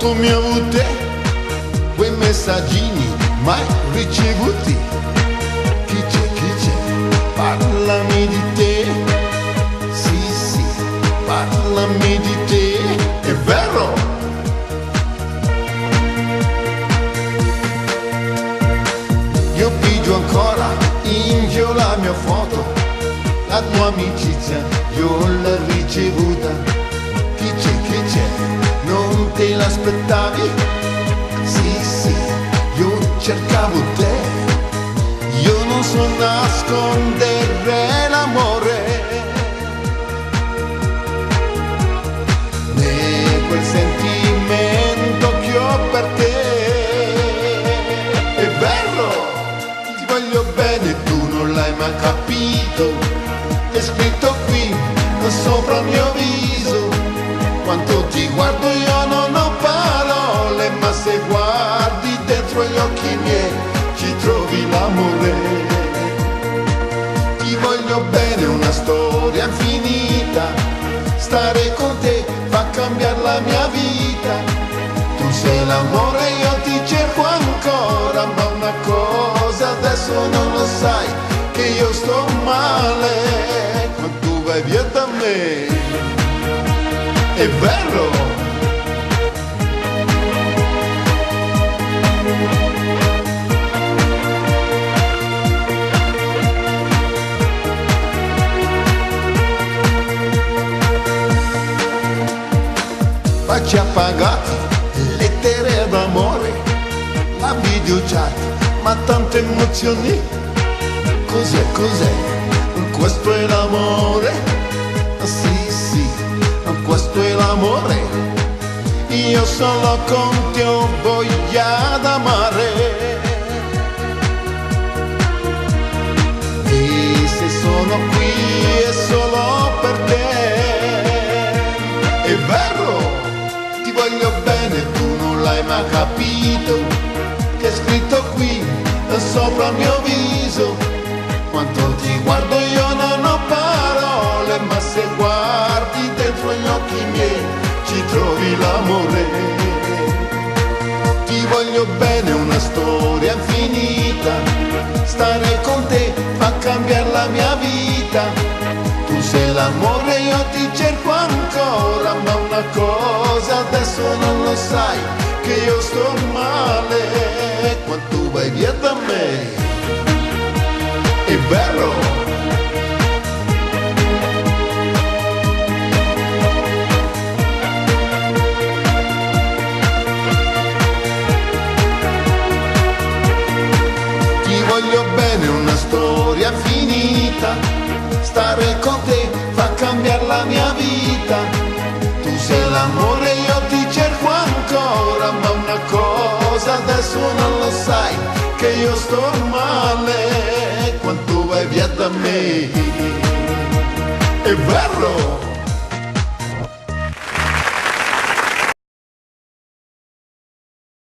foto mi avute, quei messaggini mai ricevuti. Chi c'è, parlami di te. Sì, sì, parlami di te. È vero? Io pigio ancora invio la mia foto, la tua amicizia io l'ho ricevuta. Chi c'è, non te l'aspettavi? Sì, sì, io cercavo te. Io non so nascondere l'amore, né quel sentimento che ho per te. È vero, ti voglio bene, tu non l'hai mai capito. È scritto qui sopra il mio viso. Quando ti guardo io non ho parole, ma se guardi dentro gli occhi miei ci trovi l'amore. Ti voglio bene, una storia infinita. Stare con te fa cambiare la mia vita. Tu sei l'amore, io ti cerco ancora, ma una cosa adesso non lo sai, che io sto male quando tu vai via da me. È vero? Baci appagati, lettere d'amore, la videochat, ma tante emozioni. Cos'è? Questo è l'amore? Sì, sì, questo è l'amore. Io solo con te ho voglia d'amare. E se sono qui è solo per te. È vero, ti voglio bene, tu non l'hai mai capito. Che è scritto qui sopra il mio viso. Quando ti guardo io non ho parole, ma se guardi dentro gli occhi miei ci trovi l'amore. Ti voglio bene, una storia infinita. Stare con te fa cambiare la mia vita. Tu sei l'amore, io ti cerco ancora, ma una cosa adesso non lo sai, che io sto male quando tu vai via da me. È vero? Ti voglio bene, una storia finita. Stare con te fa cambiare la mia vita. Tu sei l'amore, io ti cerco ancora, ma una cosa adesso non lo sai, che io sto male quando tu vai via da me. È vero?